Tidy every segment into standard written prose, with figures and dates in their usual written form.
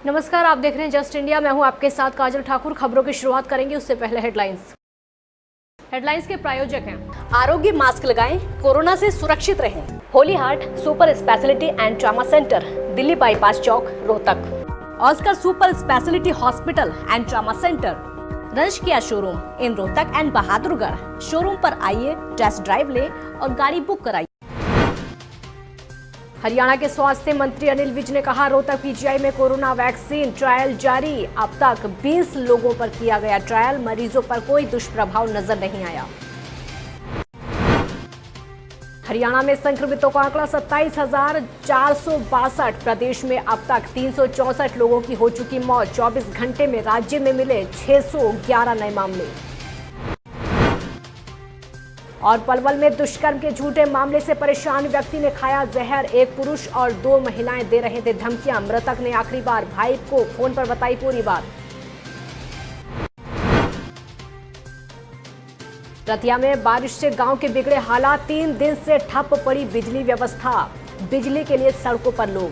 नमस्कार, आप देख रहे हैं जस्ट इंडिया। मैं हूं आपके साथ काजल ठाकुर। खबरों की शुरुआत करेंगे उससे पहले हेडलाइंस के प्रायोजक हैं आरोग्य मास्क लगाएं, कोरोना से सुरक्षित रहें। Holy Heart super speciality and trauma centre, Delhi bypass चौक, Rohtak. Oscar super speciality hospital and trauma centre, रंश किया showroom in Rohtak and Bahadurgarh. Showroom पर आइए, टेस्ट ड्राइव ले और गाड़ी बुक कराइए। हरियाणा के स्वास्थ्य मंत्री अनिल विज ने कहा, रोहतक पीजीआई में कोरोना वैक्सीन ट्रायल जारी। अब तक 20 लोगों पर किया गया ट्रायल, मरीजों पर कोई दुष्प्रभाव नजर नहीं आया। हरियाणा में संक्रमितों का आंकड़ा 27,462। प्रदेश में अब तक 364 लोगों की हो चुकी मौत। 24 घंटे में राज्य में मिले 611 नए मामले। और पलवल में दुष्कर्म के झूठे मामले से परेशान व्यक्ति ने खाया जहर। एक पुरुष और 2 महिलाएं दे रहे थे धमकियां। मृतक ने आखिरी बार भाई को फोन पर बताई पूरी बात। रतिया में बारिश से गांव के बिगड़े हालात। 3 दिन से ठप पड़ी बिजली व्यवस्था। बिजली के लिए सड़कों पर लोग।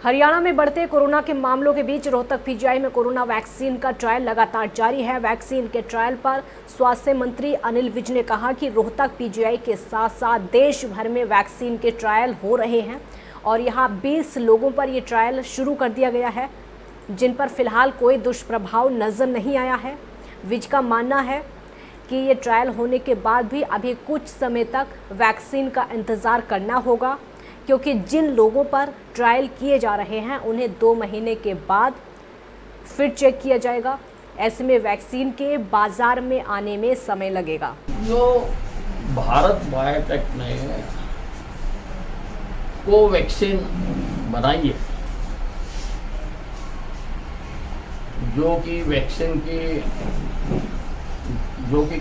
हरियाणा में बढ़ते कोरोना के मामलों के बीच रोहतक पीजीआई में कोरोना वैक्सीन का ट्रायल लगातार जारी है। वैक्सीन के ट्रायल पर स्वास्थ्य मंत्री अनिल विज ने कहा कि रोहतक पीजीआई के साथ साथ देश भर में वैक्सीन के ट्रायल हो रहे हैं और यहां 20 लोगों पर ये ट्रायल शुरू कर दिया गया है, जिन पर फिलहाल कोई दुष्प्रभाव नजर नहीं आया है। विज का मानना है कि ये ट्रायल होने के बाद भी अभी कुछ समय तक वैक्सीन का इंतज़ार करना होगा, क्योंकि जिन लोगों पर ट्रायल किए जा रहे हैं उन्हें 2 महीने के बाद फिर चेक किया जाएगा। ऐसे में वैक्सीन के बाजार में आने में समय लगेगा। जो भारत बायोटेक ने कोवैक्सीन बनाई है, जो कि वैक्सीन की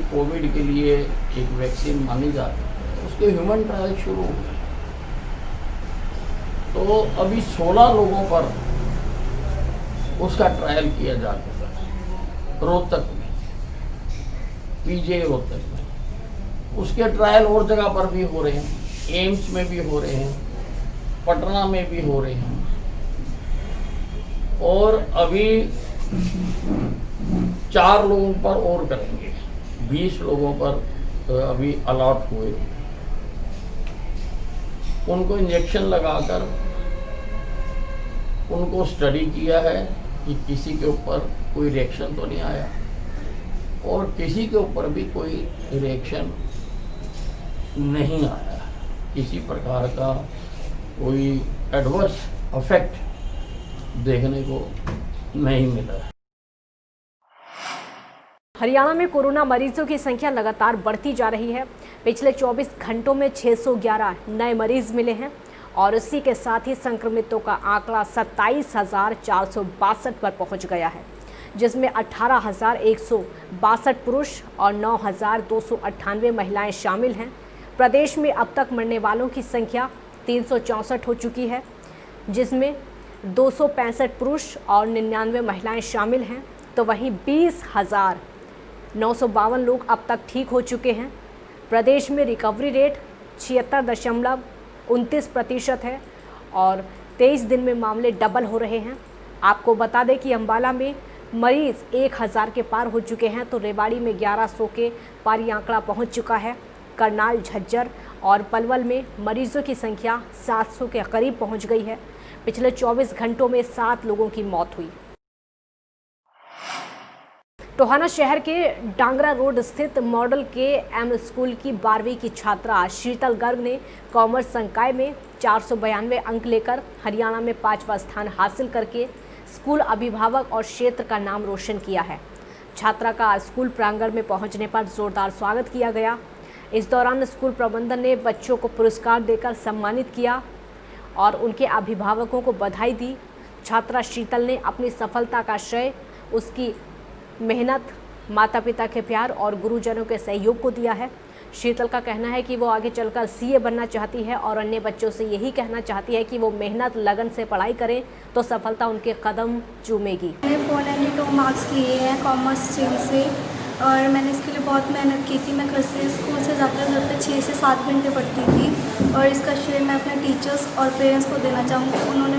कोविड के लिए एक वैक्सीन मानी जाती है, उसके ह्यूमन ट्रायल शुरू हो गए। तो अभी 16 लोगों पर उसका ट्रायल किया जा चुका है रोहतक में, पीजीआई रोहतक में। उसके ट्रायल और जगह पर भी हो रहे हैं, एम्स में भी हो रहे हैं, पटना में भी हो रहे हैं। और अभी 4 लोगों पर और करेंगे। 20 लोगों पर अभी अलॉट हुए, उनको इंजेक्शन लगाकर उनको स्टडी किया है कि किसी के ऊपर कोई रिएक्शन तो नहीं आया, और किसी के ऊपर भी कोई रिएक्शन नहीं आया। किसी प्रकार का कोई एडवर्स इफेक्ट देखने को नहीं मिला। हरियाणा में कोरोना मरीजों की संख्या लगातार बढ़ती जा रही है। पिछले 24 घंटों में 611 नए मरीज मिले हैं और इसी के साथ ही संक्रमितों का आंकड़ा 27,462 पर पहुंच गया है, जिसमें 18,162 पुरुष और 9,298 महिलाएं शामिल हैं। प्रदेश में अब तक मरने वालों की संख्या 364 हो चुकी है, जिसमें 265 पुरुष और 99 महिलाएं शामिल हैं। तो वहीं 20,952 लोग अब तक ठीक हो चुके हैं। प्रदेश में रिकवरी रेट 76.29% है और 23 दिन में मामले डबल हो रहे हैं। आपको बता दें कि अंबाला में मरीज 1000 के पार हो चुके हैं, तो रेवाड़ी में 1100 के पार ये आंकड़ा पहुंच चुका है। करनाल, झज्जर और पलवल में मरीजों की संख्या 700 के करीब पहुंच गई है। पिछले 24 घंटों में 7 लोगों की मौत हुई। टोहाना शहर के डांगरा रोड स्थित मॉडल के एम स्कूल की 12वीं की छात्रा शीतल गर्ग ने कॉमर्स संकाय में 492 अंक लेकर हरियाणा में 5वां स्थान हासिल करके स्कूल अभिभावक और क्षेत्र का नाम रोशन किया है। छात्रा का स्कूल प्रांगण में पहुंचने पर जोरदार स्वागत किया गया। इस दौरान स्कूल प्रबंधन ने बच्चों को पुरस्कार देकर सम्मानित किया और उनके अभिभावकों को बधाई दी। छात्रा शीतल ने अपनी सफलता का श्रेय उसकी मेहनत, माता पिता के प्यार और गुरुजनों के सहयोग को दिया है। शीतल का कहना है कि वो आगे चलकर सीए बनना चाहती है और अन्य बच्चों से यही कहना चाहती है कि वो मेहनत लगन से पढ़ाई करें तो सफलता उनके कदम चूमेगी। मैंने 492 मार्क्स किए हैं कॉमर्स स्ट्रीम से और मैंने इसके लिए बहुत मेहनत की थी। मैं घर से स्कूल से जाकर घर पे 6 से 7 घंटे पढ़ती थी और इसका श्रेय मैं अपने टीचर्स और पेरेंट्स को देना चाहूँगी। उन्होंने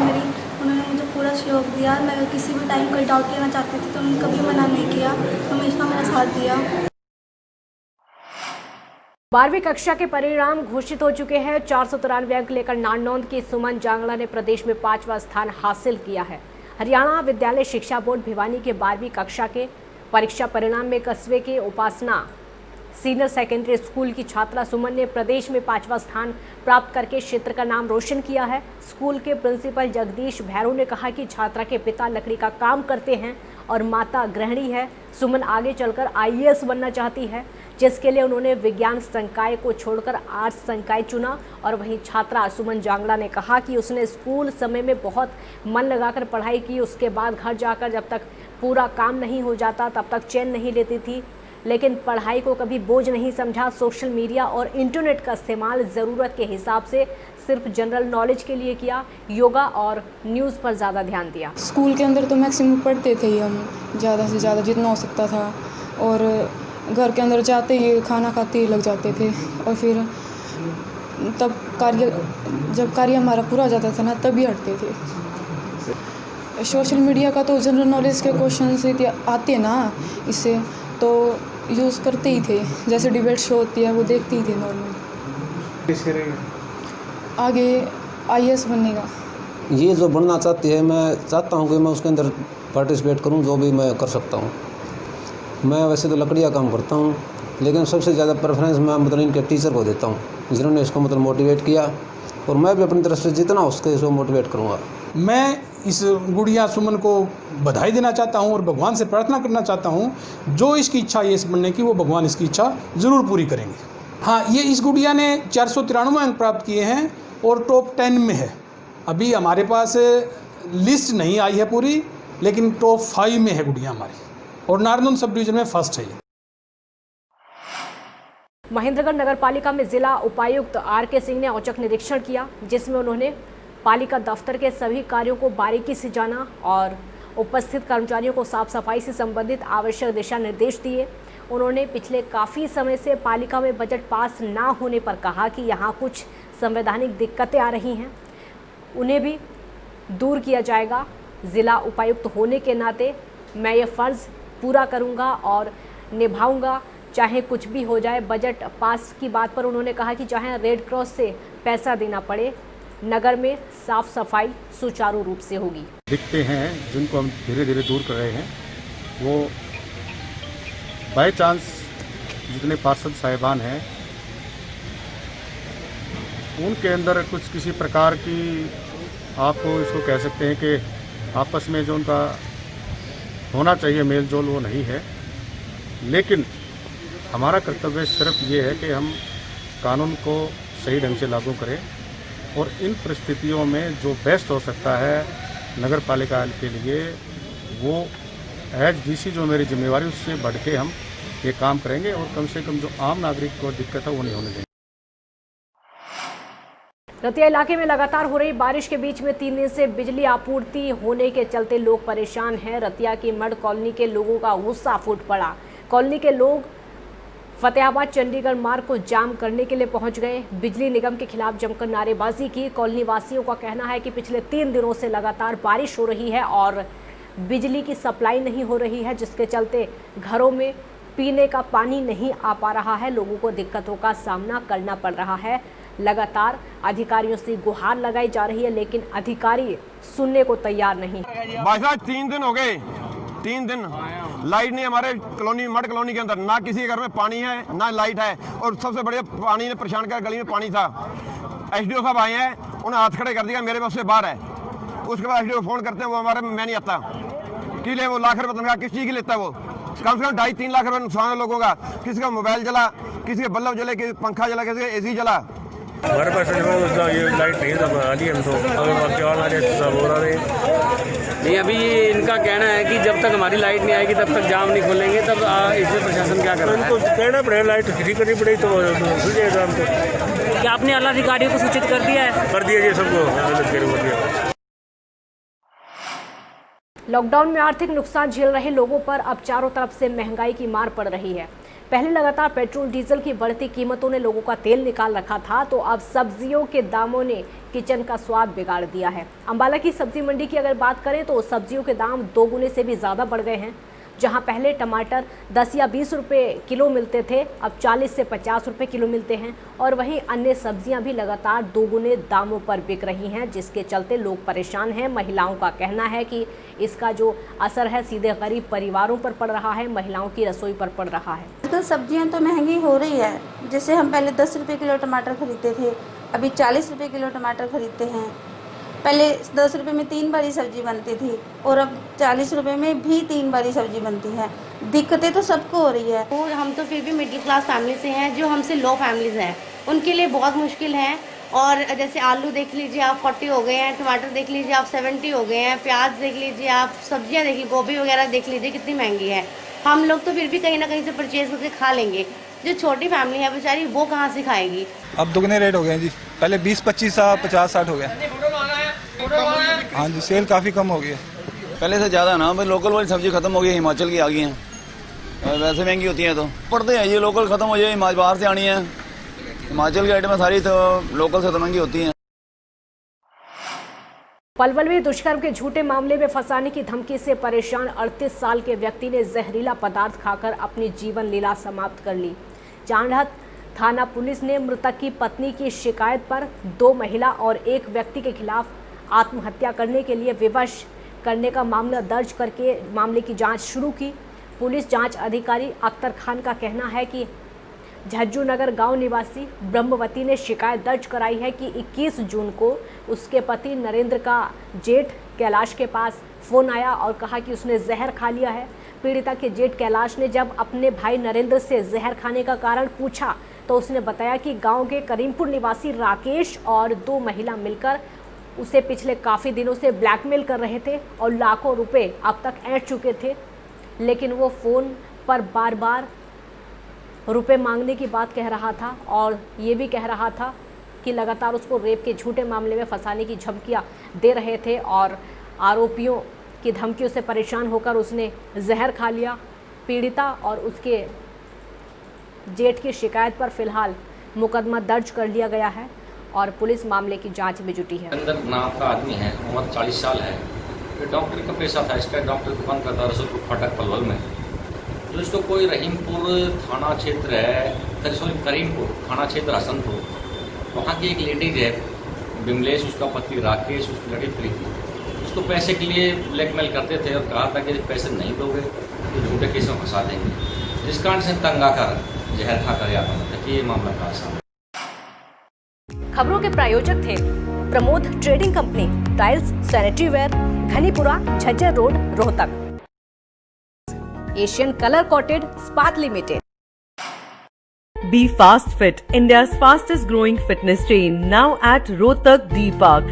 मुझे पूरा सहयोग दिया। मैं अगर किसी भी टाइम कोई डाउट लेना चाहती थी तो उन्होंने कभी मना नहीं किया, हमेशा मेरा साथ दिया। 12वीं कक्षा के परिणाम घोषित हो चुके हैं। 493 अंक लेकर नारनौंद की सुमन जांगड़ा ने प्रदेश में 5वां स्थान हासिल किया है। हरियाणा विद्यालय शिक्षा बोर्ड भिवानी के 12वीं कक्षा के परीक्षा परिणाम में कस्बे के उपासना सीनियर सेकेंडरी स्कूल की छात्रा सुमन ने प्रदेश में 5वां स्थान प्राप्त करके क्षेत्र का नाम रोशन किया है। स्कूल के प्रिंसिपल जगदीश भैरव ने कहा कि छात्रा के पिता लकड़ी का काम करते हैं और माता गृहिणी है। सुमन आगे चलकर IAS बनना चाहती है, जिसके लिए उन्होंने विज्ञान संकाय को छोड़कर आर्ट्स संकाय चुना। और वहीं छात्रा सुमन जांगड़ा ने कहा कि उसने स्कूल समय में बहुत मन लगाकर पढ़ाई की, उसके बाद घर जाकर जब तक पूरा काम नहीं हो जाता तब तक चैन नहीं लेती थी, लेकिन पढ़ाई को कभी बोझ नहीं समझा। सोशल मीडिया और इंटरनेट का इस्तेमाल ज़रूरत के हिसाब से सिर्फ जनरल नॉलेज के लिए किया। योगा और न्यूज़ पर ज़्यादा ध्यान दिया। स्कूल के अंदर तो मैक्सिमम पढ़ते थे ही हम, ज़्यादा से ज़्यादा जितना हो सकता था, और घर के अंदर जाते ही खाना खाते ही लग जाते थे। और फिर तब जब कार्य हमारा पूरा हो जाता था ना, तभी हटते थे। सोशल मीडिया का तो जनरल नॉलेज के क्वेश्चन से आते ना, इससे तो यूज़ करते ही थे। जैसे डिबेट शो होती है वो देखते ही थे नॉर्मल। आगे IAS बनने का ये जो बनना चाहती है, मैं चाहता हूँ कि मैं उसके अंदर पार्टिसिपेट करूँ, जो भी मैं कर सकता हूँ। मैं वैसे तो लकड़ी का काम करता हूँ, लेकिन सबसे ज़्यादा प्रेफरेंस मैं मतलब इनके टीचर को देता हूँ, जिन्होंने इसको मतलब मोटिवेट किया, और मैं भी अपनी तरफ से जितना हो सके इसको मोटिवेट करूँगा। मैं इस गुड़िया सुमन को बधाई देना चाहता हूँ और भगवान से प्रार्थना करना चाहता हूँ, जो इसकी इच्छा है इस बनने की, वो भगवान इसकी इच्छा ज़रूर पूरी करेंगे। हाँ, ये इस गुड़िया ने 493 अंक प्राप्त किए हैं और टॉप 10 में है। अभी हमारे पास लिस्ट नहीं आई है पूरी, लेकिन टॉप 5 में है गुड़िया हमारी, और नारनौंद सब डिवीजन में फर्स्ट है। महेंद्रगढ़ नगर पालिका में जिला उपायुक्त RK सिंह ने औचक निरीक्षण किया, जिसमें उन्होंने पालिका दफ्तर के सभी कार्यों को बारीकी से जाना और उपस्थित कर्मचारियों को साफ सफाई से संबंधित आवश्यक दिशा निर्देश दिए। उन्होंने पिछले काफ़ी समय से पालिका में बजट पास ना होने पर कहा कि यहाँ कुछ संवैधानिक दिक्कतें आ रही हैं, उन्हें भी दूर किया जाएगा। ज़िला उपायुक्त होने के नाते मैं ये फ़र्ज़ पूरा करूँगा और निभाऊँगा, चाहे कुछ भी हो जाए। बजट पास की बात पर उन्होंने कहा कि चाहे रेड क्रॉस से पैसा देना पड़े, नगर में साफ सफाई सुचारू रूप से होगी। दिखते हैं जिनको हम धीरे धीरे दूर कर रहे हैं, वो बाय चांस जितने पार्षद साहिबान हैं उनके अंदर कुछ किसी प्रकार की, आपको इसको कह सकते हैं कि आपस में जो उनका होना चाहिए मेल जोल, वो नहीं है। लेकिन हमारा कर्तव्य सिर्फ ये है कि हम कानून को सही ढंग से लागू करें और इन परिस्थितियों में जो बेस्ट हो सकता है नगर पालिका के लिए, वो एज DC जो मेरी जिम्मेवारी उससे बढ़ के हम ये काम करेंगे और कम से कम जो आम नागरिक को दिक्कत है वो नहीं होने देंगे। रतिया इलाके में लगातार हो रही बारिश के बीच में 3 दिन से बिजली आपूर्ति होने के चलते लोग परेशान हैं। रतिया की मड कॉलोनी के लोगों का गुस्सा फूट पड़ा। कॉलोनी के लोग फतेहाबाद चंडीगढ़ मार्ग को जाम करने के लिए पहुंच गए। बिजली निगम के खिलाफ जमकर नारेबाजी की। कॉलोनी वासियों का कहना है कि पिछले 3 दिनों से लगातार बारिश हो रही है और बिजली की सप्लाई नहीं हो रही है, जिसके चलते घरों में पीने का पानी नहीं आ पा रहा है। लोगों को दिक्कतों का सामना करना पड़ रहा है। लगातार अधिकारियों से गुहार लगाई जा रही है, लेकिन अधिकारी सुनने को तैयार नहीं। भाई साहब 3 दिन हो गए, 3 दिन लाइट नहीं हमारे कॉलोनी, मड कॉलोनी के अंदर, ना किसी घर में पानी है ना लाइट है, और सबसे बड़े पानी ने परेशान कर, गली में पानी था। SDO साहब आए हैं, उन्हें हाथ खड़े कर दिया, मेरे बस से बाहर है। उसके बाद SDO फोन करते हैं, वो हमारे मैं नहीं आता कि ले, वो लाख रुपये तनख्वाह किस चीज़ की लेता है वो? कम से कम 2.5-3 लाख रुपये नुकसान है लोगों का। किसी का मोबाइल जला, किसी के बल्ब जले, किसी पंखा जला, किसी का AC जला। हमारे पास ये लाइट नहीं बना ली हम तो, अगर सब हो रहा नहीं। अभी इनका कहना है कि जब तक हमारी लाइट नहीं आएगी तब तक जाम नहीं खोलेंगे, तब इसमें प्रशासन क्या कर रहा है? इनको कहना पड़ेगा लाइट फ्री करनी पड़ेगी तो सुझेगा हमको। क्या आपने आला अधिकारियों को सूचित कर दिया है? कर दिया जी सबको। लॉकडाउन में आर्थिक नुकसान झेल रहे लोगों पर अब चारों तरफ से महंगाई की मार पड़ रही है। पहले लगातार पेट्रोल डीजल की बढ़ती कीमतों ने लोगों का तेल निकाल रखा था, तो अब सब्जियों के दामों ने किचन का स्वाद बिगाड़ दिया है। अंबाला की सब्जी मंडी की अगर बात करें तो सब्जियों के दाम 2 गुने से भी ज़्यादा बढ़ गए हैं। जहां पहले टमाटर 10 या 20 रुपये किलो मिलते थे, अब 40 से 50 रुपये किलो मिलते हैं। और वहीं अन्य सब्जियां भी लगातार 2 गुने दामों पर बिक रही हैं, जिसके चलते लोग परेशान हैं। महिलाओं का कहना है कि इसका जो असर है सीधे गरीब परिवारों पर पड़ रहा है, महिलाओं की रसोई पर पड़ रहा है। आजकल सब्जियां तो महंगी हो रही है। जैसे हम पहले 10 रुपये किलो टमाटर खरीदते थे, अभी 40 रुपये किलो टमाटर खरीदते हैं। पहले 10 रुपये में 3 बारी सब्जी बनती थी और अब 40 रुपये में भी 3 बारी सब्जी बनती है। दिक्कतें तो सबको हो रही है। और हम तो फिर भी मिडिल क्लास फैमिली से हैं, जो हमसे लो फैमिलीज हैं उनके लिए बहुत मुश्किल है। और जैसे आलू देख लीजिए आप 40 हो गए हैं, टमाटर देख लीजिए आप 70 हो गए हैं, प्याज देख लीजिए आप, सब्जियां देख लीजिए, गोभी वगैरह देख लीजिए कितनी महंगी है। हम लोग तो फिर भी कहीं ना कहीं से परचेज करके खा लेंगे, जो छोटी फैमिली है बेचारी वो कहाँ से खाएगी। अब दुगने रेट हो गए हैं जी, पहले 20-25 50-60 हो गए। हाँ जी, सेल काफ़ी कम हो गई है पहले से ज़्यादा ना। भाई लोकल वाली सब्जी खत्म हो गई, हिमाचल की आ गई हैं, वैसे महंगी होती हैं तो पड़ते हैं। ये लोकल खत्म हो जाए, बाहर से आनी है। हिमाचल की आइटमें सारी तो लोकल से तो महंगी होती हैं। पलवल में दुष्कर्म के झूठे मामले में फंसाने की धमकी से परेशान 38 साल के व्यक्ति ने जहरीला पदार्थ खाकर अपनी जीवन लीला समाप्त कर ली। चांडहत थाना पुलिस ने मृतक की पत्नी की शिकायत पर 2 महिला और 1 व्यक्ति के खिलाफ आत्महत्या करने के लिए विवश करने का मामला दर्ज करके मामले की जांच शुरू की। पुलिस जांच अधिकारी अख्तर खान का कहना है कि झज्जू नगर गांव निवासी ब्रह्मवती ने शिकायत दर्ज कराई है कि 21 जून को उसके पति नरेंद्र का जेठ कैलाश के पास फ़ोन आया और कहा कि उसने जहर खा लिया है। पीड़िता के जेठ कैलाश ने जब अपने भाई नरेंद्र से जहर खाने का कारण पूछा तो उसने बताया कि गांव के करीमपुर निवासी राकेश और 2 महिला मिलकर उसे पिछले काफ़ी दिनों से ब्लैकमेल कर रहे थे और लाखों रुपए अब तक ऐंठ चुके थे, लेकिन वो फ़ोन पर बार बार रुपए मांगने की बात कह रहा था और ये भी कह रहा था कि लगातार उसको रेप के झूठे मामले में फंसाने की धमकियाँ दे रहे थे और आरोपियों की धमकियों से परेशान होकर उसने जहर खा लिया। पीड़िता और उसके जेठ की शिकायत पर फिलहाल मुकदमा दर्ज कर लिया गया है और पुलिस मामले की जांच में जुटी है। अंदर नाम का आदमी है, उम्र 40 साल है। ये डॉक्टर का पेशा था, इसका डॉक्टर दुकान करता रसूलपुर फाटक पलवल में। जो इसको कोई रहीमपुर थाना क्षेत्र है, सॉरी करीमपुर थाना क्षेत्र हसनपुर, वहाँ की एक लेडीज है बिमलेश, उसका पति राकेश, उसकी लड़की प्रीति, उसको पैसे के लिए ब्लैकमेल करते थे और कहा था कि पैसे नहीं दोगे तो झूठे केस में फंसा देंगे, जिस कारण से तंग आकर जहर खाकर आत्महत्या की। ये मामला था सामने। खबरों के प्रायोजक थे Pramod trading company, tiles, sanitary ware, Ghanipura, Jhajjar road, Rohtak. Asian Colour Coated Ispat limited. Be Fast Fit, India's fastest growing fitness chain, now at Rohtak D Park.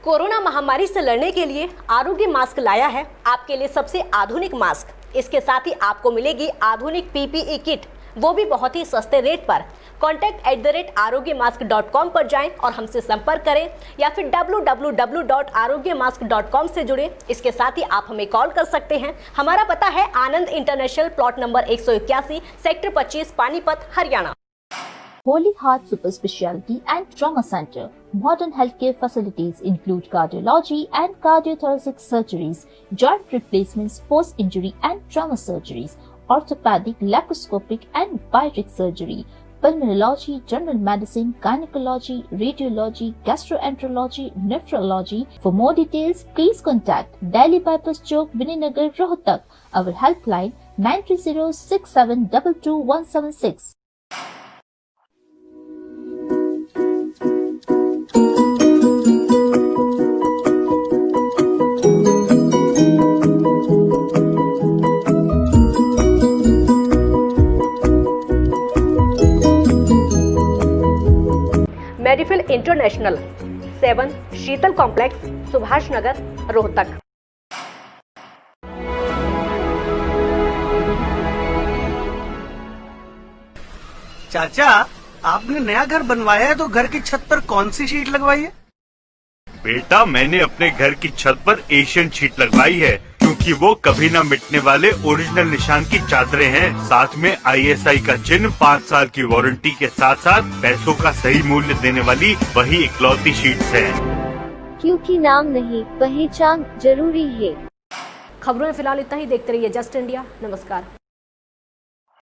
Corona महामारी से लड़ने के लिए आरोग्य मास्क लाया है आपके लिए सबसे आधुनिक मास्क। इसके साथ ही आपको मिलेगी आधुनिक PPE किट, वो भी बहुत ही सस्ते रेट पर। contact@arogyamask.com पर जाएं और हमसे संपर्क करें या फिर www.arogyamask.com से जुड़ें। इसके साथ ही आप हमें कॉल कर सकते हैं। हमारा पता है Anand international, plot number 181, sector 25, Panipat, Haryana. Holy Heart Super Speciality and Trauma Center. Modern healthcare facilities include cardiology and cardiothoracic surgeries, joint replacements, post-injury and trauma surgeries, orthopedic, laparoscopic and bariatric surgery, pulmonology, general medicine, gynecology, radiology, gastroenterology, nephrology. For more details, please contact Delhi Bypass Chowk, Vininagar, Rohtak. Our helpline 930-6722-176. Medifil international 7 Sheetal complex, Subhash Nagar, Rohtak. चाचा, आपने नया घर बनवाया है तो घर की छत पर कौन सी शीट लगवाई है? बेटा, मैंने अपने घर की छत पर एशियन शीट लगवाई है क्योंकि वो कभी न मिटने वाले ओरिजिनल निशान की चादरें हैं। साथ में ISI का चिन्ह, 5 साल की वारंटी के साथ साथ पैसों का सही मूल्य देने वाली वही इकलौती शीट्स हैं। क्योंकि नाम नहीं, पहचान जरूरी है। खबरों में फिलहाल इतना ही। देखते रहिए जस्ट इंडिया। नमस्कार।